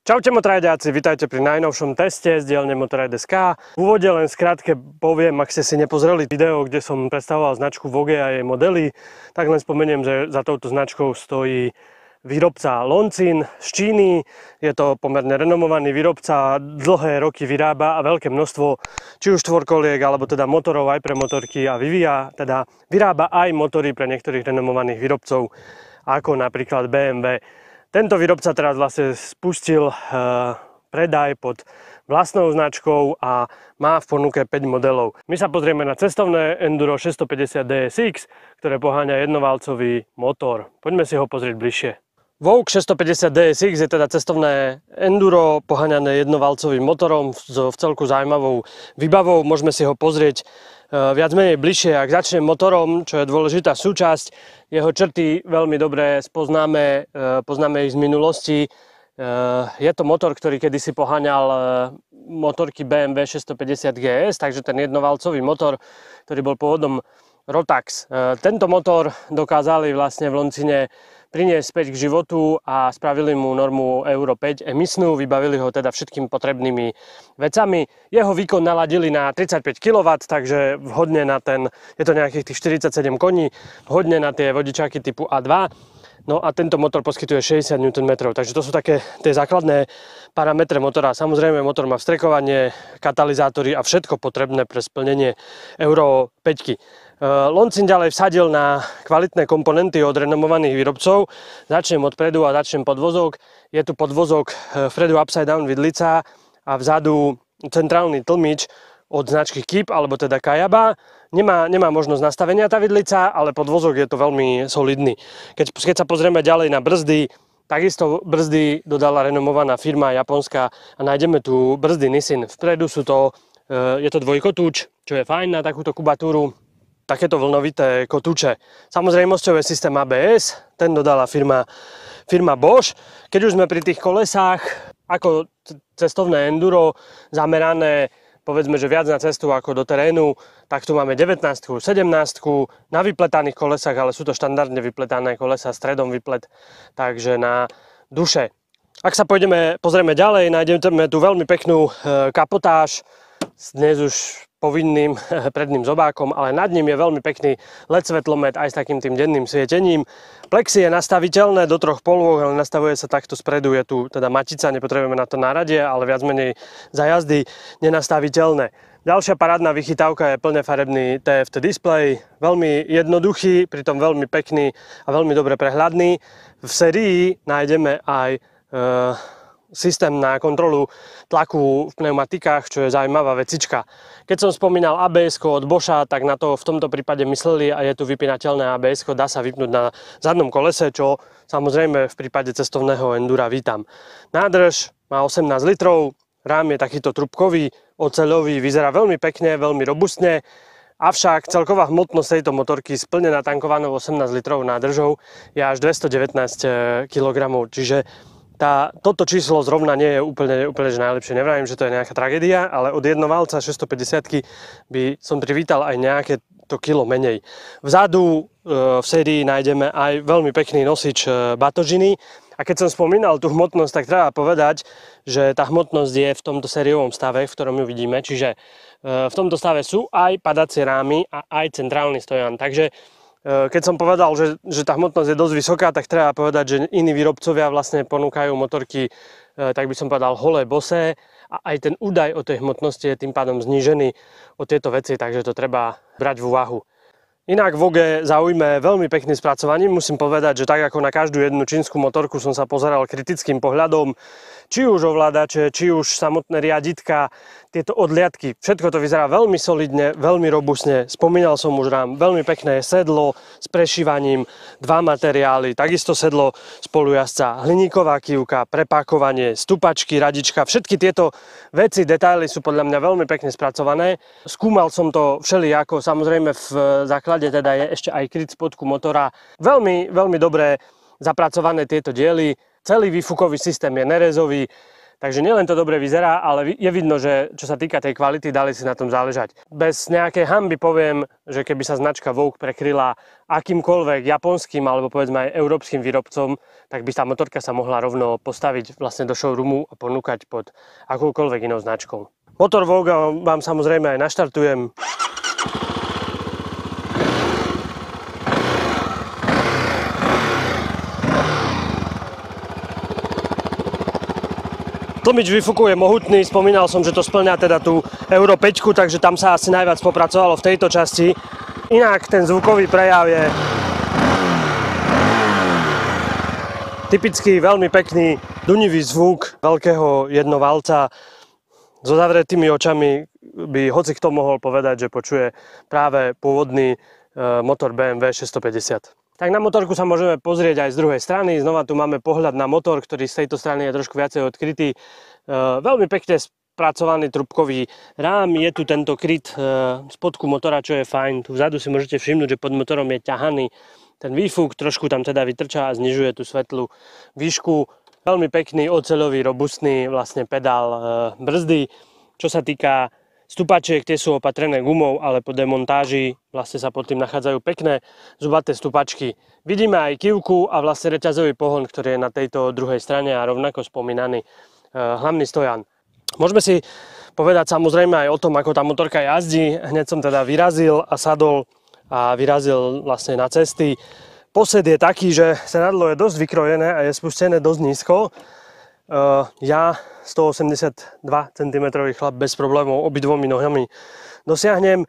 Čaute motorajďáci, vitajte pri najnovšom teste z dielne Motorrad.sk. V úvode len skrátke poviem, ak ste si nepozreli video, kde som predstavoval značku Vogue a jej modely, tak len spomeniem, že za touto značkou stojí výrobca Loncin z Číny. Je to pomerne renomovaný výrobca, dlhé roky vyrába a veľké množstvo či už štvorkoliek alebo teda motorov aj pre motorky a vyrába aj motory pre niektorých renomovaných výrobcov, ako napríklad BMW. Tento výrobca teraz vlastne spustil predaj pod vlastnou značkou a má v ponuke 5 modelov. My sa pozrieme na cestovné Enduro 650 DSX, ktoré poháňa jednovalcový motor. Poďme si ho pozrieť bližšie. Vogue 650 DSX je teda cestovné enduro poháňané jednovalcovým motorom s vcelku zaujímavou výbavou. Môžeme si ho pozrieť viac menej bližšie. Ak začnem motorom, čo je dôležitá súčasť, jeho črty veľmi dobre poznáme ich z minulosti. Je to motor, ktorý kedysi poháňal motorky BMW 650 GS, takže ten jednovalcový motor, ktorý bol pôvodom Rotax. Tento motor dokázali vlastne v Loncine priniesť späť k životu a spravili mu normu Euro 5 emisnú, vybavili ho teda všetkými potrebnými vecami. Jeho výkon naladili na 35 kW, takže vhodne na je to nejakých tých 47 koní, vhodne na tie vodičáky typu A2. No a tento motor poskytuje 60 Nm, takže to sú také tie základné parametre motora. Samozrejme motor má vstrekovanie, katalizátory a všetko potrebné pre splnenie Euro 5. Loncin ďalej vsadil na kvalitné komponenty od renomovaných výrobcov. Začnem odpredu a začnem podvozok. Je tu podvozok vpredu upside down vidlica a vzadu centrálny tlmič od značky KIP, alebo teda Kayaba. Nemá možnosť nastavenia tá vidlica, ale podvozok je to veľmi solidný. Keď sa pozrieme ďalej na brzdy, takisto brzdy dodala renomovaná firma japonská a nájdeme tu brzdy Nissin. Vpredu je to dvojkotúč, čo je fajn na takúto kubatúru. Takéto vlnovité kotúče. Samozrejmosťou je systém ABS, ten dodala firma Bosch. Keď už sme pri tých kolesách, ako cestovné enduro, zamerané povedzme, že viac na cestu ako do terénu, tak tu máme 19, 17 na vypletaných kolesách, ale sú to štandardne vypletané kolesa, stredom vyplet, takže na duše. Ak sa pozrieme ďalej, nájdeme tu veľmi peknú kapotáž, dnes už povinným predným zobákom, ale nad ním je veľmi pekný LED svetlomet aj s takým tým denným svietením. Plexi je nastaviteľné do 3 polôch, ale nastavuje sa takto spredu, je tu teda matica, nepotrebujeme na to náradie, ale viac menej za jazdy nenastaviteľné. Ďalšia parádna vychytávka je plne farebný TFT displej, veľmi jednoduchý, pritom veľmi pekný a veľmi dobre prehľadný. V sérii nájdeme aj systém na kontrolu tlaku v pneumatikách, čo je zaujímavá vecička. Keď som spomínal ABS-ko od Boscha, tak na to v tomto prípade mysleli a je tu vypínateľné ABS-ko, dá sa vypnúť na zadnom kolese, čo samozrejme v prípade cestovného endura vítam. Nádrž má 18 litrov, rám je takýto trubkový, oceľový, vyzerá veľmi pekne, veľmi robustne, avšak celková hmotnosť tejto motorky splne natankovanou 18 litrov nádržou je až 219 kg, čiže toto číslo zrovna nie je úplne že najlepšie. Nevravím, že to je nejaká tragédia, ale od jednovalca 650 by som privítal aj nejaké to kilo menej. Vzadu v sérii nájdeme aj veľmi pekný nosič batožiny. A keď som spomínal tú hmotnosť, tak treba povedať, že tá hmotnosť je v tomto sériovom stave, v ktorom ju vidíme. Čiže v tomto stave sú aj padacie rámy a aj centrálny stojan. Takže keď som povedal, že tá hmotnosť je dosť vysoká, tak treba povedať, že iní výrobcovia vlastne ponúkajú motorky, tak by som povedal, holé, bosé a aj ten údaj o tej hmotnosti je tým pádom znížený o tieto veci, takže to treba brať v úvahu. Inak Vogue zaujme veľmi pekným spracovaním. Musím povedať, že tak ako na každú jednu čínsku motorku som sa pozeral kritickým pohľadom, či už ovládače, či už samotné riaditka, tieto odliadky. Všetko to vyzerá veľmi solidne, veľmi robustne. Spomínal som už rám, veľmi pekné sedlo s prešívaním, 2 materiály, takisto sedlo spolujazca, hliníková kývka, prepákovanie, stupačky, radička. Všetky tieto veci, detaily sú podľa mňa veľmi pekne spracované. Skúmal som to všelijako, samozrejme v základe teda je ešte aj kryt spodku motora. Veľmi, veľmi dobre zapracované tieto diely. Celý výfukový systém je nerezový, Takže nielen to dobre vyzerá, ale je vidno, že čo sa týka tej kvality, dali si na tom záležať. Bez nejakej hanby poviem, že keby sa značka Vogue prekryla akýmkoľvek japonským alebo povedzme aj európskym výrobcom, tak by tá motorka sa mohla rovno postaviť vlastne do showroomu a ponúkať pod akoukoľvek inou značkou. Motor Vogue vám samozrejme aj naštartujem. Tlmič výfuku je mohutný, spomínal som, že to spĺňa teda tú Euro 5, takže tam sa asi najviac popracovalo v tejto časti. Inak ten zvukový prejav je typický, veľmi pekný, dunivý zvuk veľkého jednovalca. So zavretými očami by hoci kto mohol povedať, že počuje práve pôvodný motor BMW 650. Tak na motorku sa môžeme pozrieť aj z druhej strany. Znova tu máme pohľad na motor, ktorý z tejto strany je trošku viacej odkrytý. Veľmi pekne spracovaný trubkový rám. Je tu tento kryt spodku motora, čo je fajn. Tu vzadu si môžete všimnúť, že pod motorom je ťahaný ten výfuk. Trošku tam teda vytrčá a znižuje tú svetlú výšku. Veľmi pekný, oceľový, robustný vlastne pedál brzdy. Čo sa týka stupačiek, tie sú opatrené gumou, ale po demontáži vlastne sa pod tým nachádzajú pekné zubaté stupačky. Vidíme aj kývku a vlastne reťazový pohon, ktorý je na tejto druhej strane a rovnako spomínaný hlavný stojan. Môžeme si povedať samozrejme aj o tom, ako tá motorka jazdí. Hneď som teda vyrazil a sadol a vyrazil vlastne na cesty. Posed je taký, že sedadlo je dosť vykrojené a je spustené dosť nízko. Ja 182 cm chlap bez problémov obidvomi nohami dosiahnem.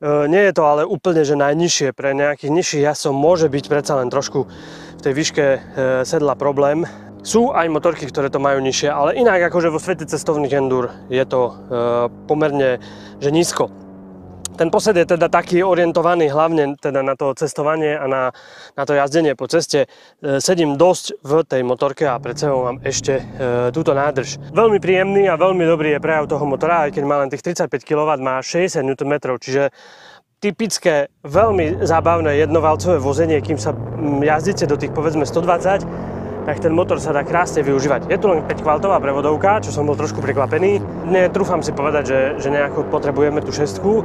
Nie je to ale úplne že najnižšie. Pre nejakých nižších jazdcov môže byť predsa len trošku v tej výške sedla problém. Sú aj motorky, ktoré to majú nižšie, ale inak akože vo svete cestovných endur je to pomerne že nízko. Ten posed je teda taký orientovaný hlavne teda na to cestovanie a na to jazdenie po ceste. Sedím dosť v tej motorke a pred sebou mám ešte túto nádrž. Veľmi príjemný a veľmi dobrý je prejav toho motora, aj keď má len tých 35 kW, má 60 Nm, čiže typické, veľmi zábavné jednovalcové vozenie, kým sa jazdíte do tých povedzme 120, tak ten motor sa dá krásne využívať. Je tu len 5-kvaltová prevodovka, čo som bol trošku prekvapený. Netrúfam si povedať, že nejako potrebujeme tú šestku.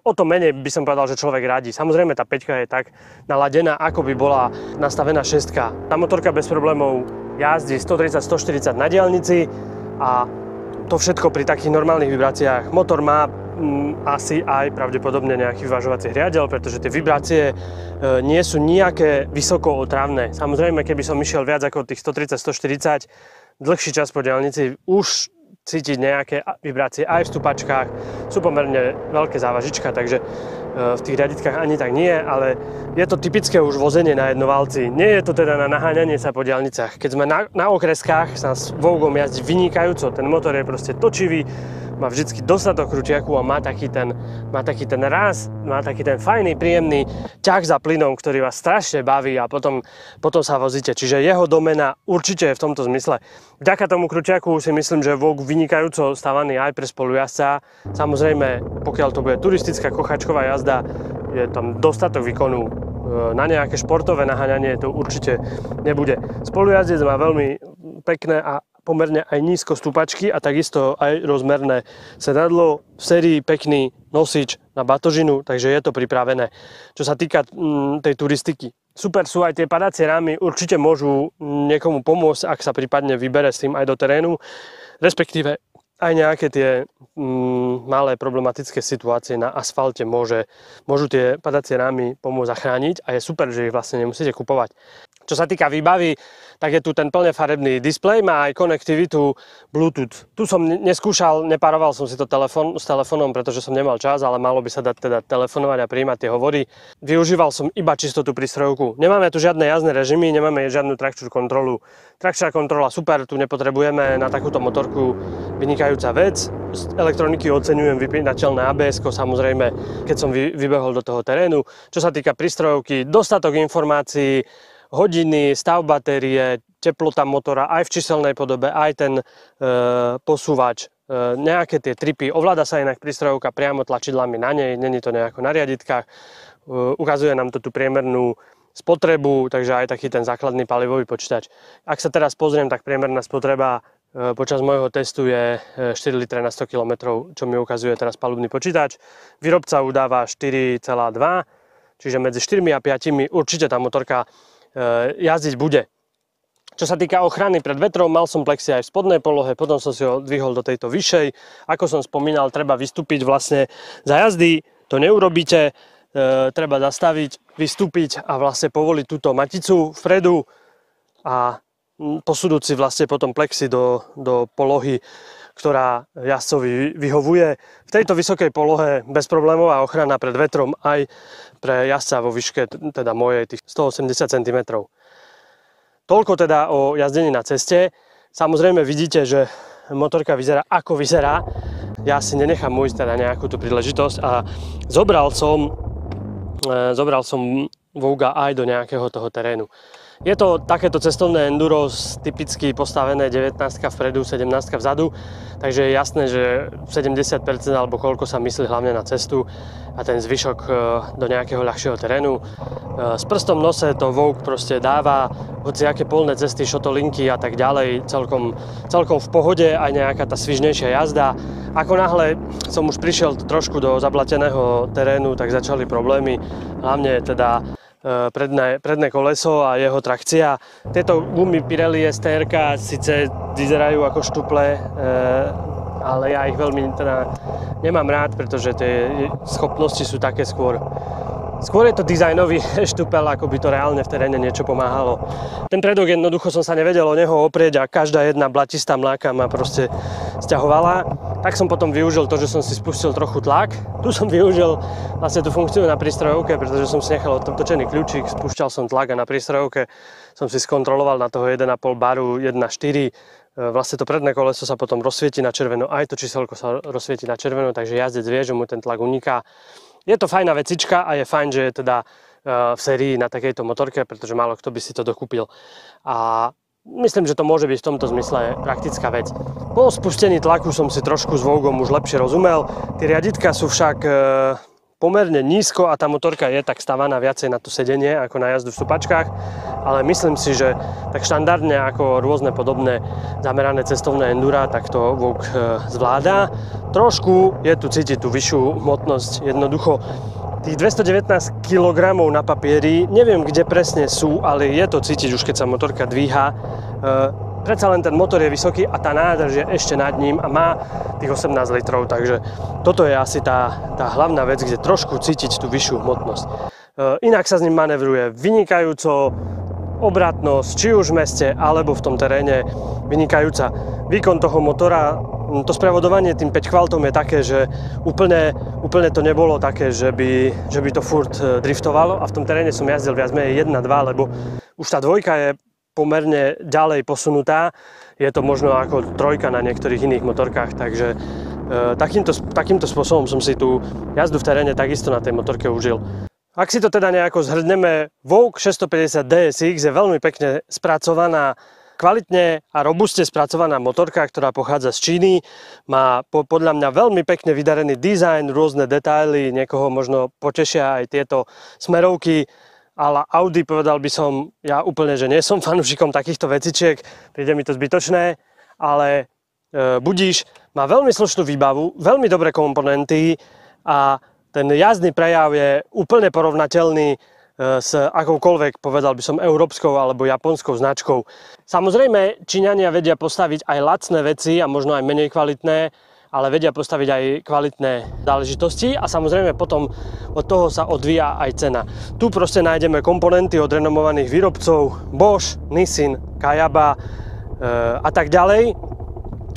O to menej by som povedal, že človek radí. Samozrejme tá 5 je tak naladená, ako by bola nastavená 6. Tá motorka bez problémov jazdí 130-140 na diaľnici a to všetko pri takých normálnych vibráciách. Motor má asi aj pravdepodobne nejaký vyvažovací riadel, pretože tie vibrácie nie sú nejaké vysoko otravné. Samozrejme, keby som išiel viac ako tých 130-140 dlhší čas po diaľnici, už cítiť nejaké vibrácie aj v stupačkách. Sú pomerne veľké závažička, takže v tých riaditkách ani tak nie, ale je to typické už vozenie na jednovalci. Nie je to teda na naháňanie sa po diaľnicách. Keď sme na okreskách, sa s Vougom jazdí vynikajúco. Ten motor je proste točivý, má vždycky dostatok kručiaku a má taký ten ráz, má taký ten fajný, príjemný ťah za plynom, ktorý vás strašne baví a potom sa vozíte. Čiže jeho domena určite je v tomto zmysle. Vďaka tomu kručiaku si myslím, že Vogue vynikajúco stavaný aj pre spolujazca. Samozrejme, pokiaľ to bude turistická kochačková jazda, je tam dostatok výkonu. Na nejaké športové naháňanie to určite nebude. Spolujazdec má veľmi pekné a pomerne aj nízko stúpačky a takisto aj rozmerné sedadlo. V sérii pekný nosič na batožinu, takže je to pripravené. Čo sa týka tej turistiky. Super sú aj tie padacie rámy, určite môžu niekomu pomôcť, ak sa prípadne vybere s tým aj do terénu, respektíve aj nejaké tie malé problematické situácie na asfalte môžu tie padacie rámy pomôcť zachrániť a je super, že ich vlastne nemusíte kupovať. Čo sa týka výbavy, tak je tu ten plne farebný displej, má aj konektivitu Bluetooth. Tu som neskúšal, nepároval som si to s telefónom, pretože som nemal čas, ale malo by sa dať teda telefonovať a prijímať tie hovory. Využíval som iba čisto tú prístrojovku. Nemáme tu žiadne jazdné režimy, nemáme žiadnu traction kontrolu. Traction kontrola super, tu nepotrebujeme na takúto motorku, vynikajúca vec. Z elektroniky oceňujem vypínateľné ABS-ko, samozrejme, keď som vybehol do toho terénu. Čo sa týka prístrojovky, dostatok informácií, hodiny, stav batérie, teplota motora aj v číselnej podobe, aj ten posúvač, nejaké tie tripy. Ovláda sa inak prístrojovka priamo tlačidlami na nej, není to nejako na riaditkách. Ukazuje nám to tú priemernú spotrebu, takže aj taký ten základný palivový počítač. Ak sa teraz pozriem, tak priemerná spotreba počas môjho testu je 4 litre na 100 km, čo mi ukazuje teraz palubný počítač. Výrobca udáva 4,2, čiže medzi 4 a 5 určite tá motorka jazdiť bude. Čo sa týka ochrany pred vetrom, mal som plexi aj v spodnej polohe, potom som si ho dvihol do tejto vyššej. Ako som spomínal, treba vystúpiť vlastne za jazdy, to neurobíte, treba zastaviť, vystúpiť a vlastne povoliť túto maticu vpredu a posúduť si vlastne potom plexi do polohy, ktorá jazdcovi vyhovuje. V tejto vysokej polohe bezproblémová ochrana pred vetrom aj pre jazdca vo výške teda mojej tých 180 cm. Toľko teda o jazdení na ceste. Samozrejme vidíte, že motorka vyzerá ako vyzerá. Ja si nenechám ujsť teda nejakú tú príležitosť a zobral som Vouga aj do nejakého toho terénu. Je to takéto cestovné enduro typicky postavené 19 vpredu, 17 vzadu, takže je jasné, že 70% alebo koľko sa myslí hlavne na cestu a ten zvyšok do nejakého ľahšieho terénu. S prstom v nose to Vogue proste dáva, hoci aké polné cesty, šotolinky a tak ďalej, celkom v pohode, aj nejaká tá svižnejšia jazda. Ako náhle som už prišiel trošku do zablateného terénu, tak začali problémy, hlavne teda predné koleso a jeho trakcia. Tieto gumy Pirelli STR síce vyzerajú ako štuple, ale ja ich veľmi teda nemám rád, pretože tie schopnosti sú také skôr je to dizajnový štupel, ako by to reálne v teréne niečo pomáhalo. Ten predok jednoducho som sa nevedel o neho oprieť a každá jedna blatistá mláka ma proste sťahovala. Tak som potom využil to, že som si spustil trochu tlak. Tu som využil vlastne tú funkciu na prístrojovke, pretože som si nechal otočený kľúčik, spúšťal som tlak a na prístrojovke som si skontroloval na toho 1,5 baru 1,4. Vlastne to predné koleso sa potom rozsvieti na červeno, aj to číselko sa rozsvieti na červeno, takže jazdec vie, že mu ten tlak uniká. Je to fajná vecička a je fajn, že je teda v sérii na takejto motorke, pretože málo kto by si to dokúpil. A myslím, že to môže byť v tomto zmysle praktická vec. Po spustení tlaku som si trošku s Vougom už lepšie rozumel. Tie riaditka sú však pomerne nízko a tá motorka je tak stavaná viacej na to sedenie ako na jazdu v stupačkách, ale myslím si, že tak štandardne ako rôzne podobné zamerané cestovné endura, tak to Vogue zvláda. Trošku je tu cítiť tú vyššiu hmotnosť, jednoducho tých 219 kg na papieri, neviem kde presne sú, ale je to cítiť už keď sa motorka dvíha. Predsa len ten motor je vysoký a tá nádrž je ešte nad ním a má tých 18 litrov, takže toto je asi tá hlavná vec, kde trošku cítiť tú vyššiu hmotnosť. Inak sa s ním manevruje vynikajúco, obratnosť, či už v meste alebo v tom teréne vynikajúca. Výkon toho motora, to sprevodovanie tým 5 chvaltom je také, že úplne to nebolo také, že by to furt driftovalo a v tom teréne som jazdil viac menej 1-2, lebo už tá dvojka je pomerne ďalej posunutá. Je to možno ako trojka na niektorých iných motorkách, takže takýmto spôsobom som si tú jazdu v teréne takisto na tej motorke užil. Ak si to teda nejako zhrneme, Vogue 650 DSX je veľmi pekne spracovaná, kvalitne a robuste spracovaná motorka, ktorá pochádza z Číny. Má podľa mňa veľmi pekne vydarený dizajn, rôzne detaily, niekoho možno potešia aj tieto smerovky. Ale Audi, povedal by som, ja úplne, že nie som fanúšikom takýchto vecičiek, príde mi to zbytočné, ale budíš, má veľmi slušnú výbavu, veľmi dobré komponenty a ten jazdný prejav je úplne porovnateľný s akoukoľvek, povedal by som, európskou alebo japonskou značkou. Samozrejme, Číňania vedia postaviť aj lacné veci a možno aj menej kvalitné, ale vedia postaviť aj kvalitné záležitosti a samozrejme potom od toho sa odvíja aj cena. Tu proste nájdeme komponenty od renomovaných výrobcov Bosch, Nissin, Kayaba a tak ďalej.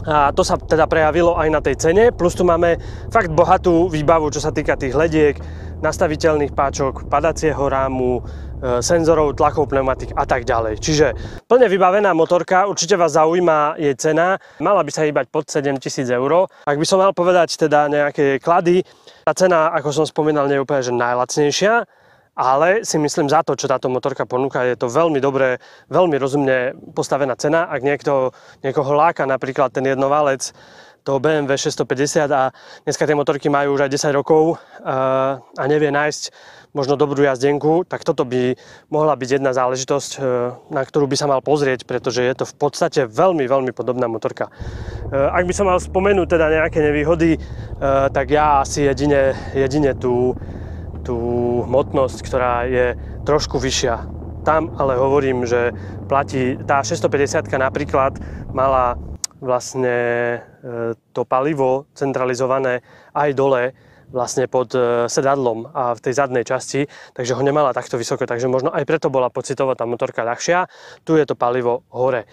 A to sa teda prejavilo aj na tej cene, plus tu máme fakt bohatú výbavu, čo sa týka tých lediek, nastaviteľných páčok, padacieho rámu, senzorov, tlakov, pneumatik a tak ďalej. Čiže plne vybavená motorka, určite vás zaujíma jej cena, mala by sa hýbať pod 7 000 eur. Ak by som mal povedať teda nejaké klady, tá cena, ako som spomínal, nie je úplne že najlacnejšia, ale si myslím za to, čo táto motorka ponúka, je to veľmi dobré, veľmi rozumne postavená cena. Ak niekoho láka napríklad ten jednovalec, toho BMW 650 a dneska tie motorky majú už aj 10 rokov a nevie nájsť možno dobrú jazdenku, tak toto by mohla byť jedna záležitosť, na ktorú by sa mal pozrieť, pretože je to v podstate veľmi, veľmi podobná motorka. Ak by som mal spomenúť teda nejaké nevýhody, tak ja asi jedine tú hmotnosť, ktorá je trošku vyššia. Tam ale hovorím, že platí, tá 650 napríklad mala vlastne to palivo centralizované aj dole vlastne pod sedadlom a v tej zadnej časti, takže ho nemala takto vysoko, takže možno aj preto bola pocitovo tá motorka ľahšia. Tu je to palivo hore.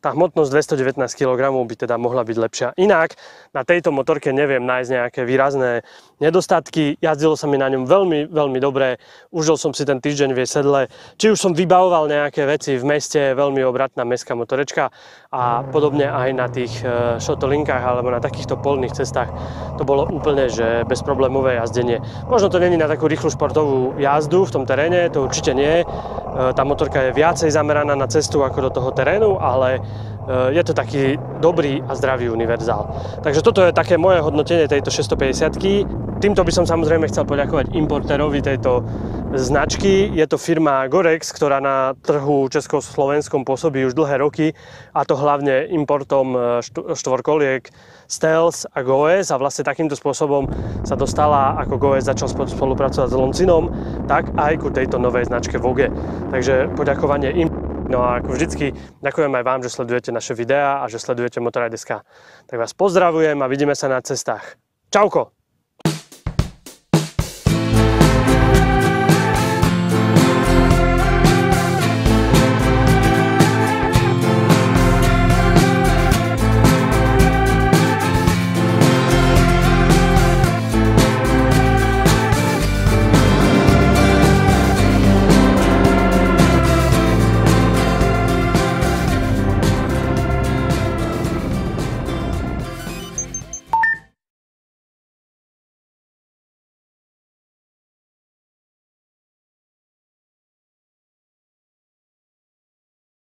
Tá hmotnosť 219 kg by teda mohla byť lepšia. Inak na tejto motorke neviem nájsť nejaké výrazné nedostatky. Jazdilo sa mi na ňom veľmi, veľmi dobre. Užil som si ten týždeň v jej sedle. Či už som vybavoval nejaké veci v meste, veľmi obratná mestská motorečka a podobne aj na tých šotolinkách alebo na takýchto polných cestách. To bolo úplne že bezproblémové jazdenie. Možno to není na takú rýchlu športovú jazdu v tom teréne, to určite nie. Tá motorka je viacej zameraná na cestu ako do toho terénu, ale je to taký dobrý a zdravý univerzál. Takže toto je také moje hodnotenie tejto 650-ky. Týmto by som samozrejme chcel poďakovať importérovi tejto značky. Je to firma Gorex, ktorá na trhu československom pôsobí už dlhé roky, a to hlavne importom štvorkoliek Stealth a Goes, a vlastne takýmto spôsobom sa dostala, ako Goes začal spolupracovať s Loncinom, tak aj ku tejto novej značke Vogue. Takže poďakovanie im. No a ako vždycky ďakujem aj vám, že sledujete naše videá a že sledujete Motorrad.sk. Tak vás pozdravujem a vidíme sa na cestách. Čauko!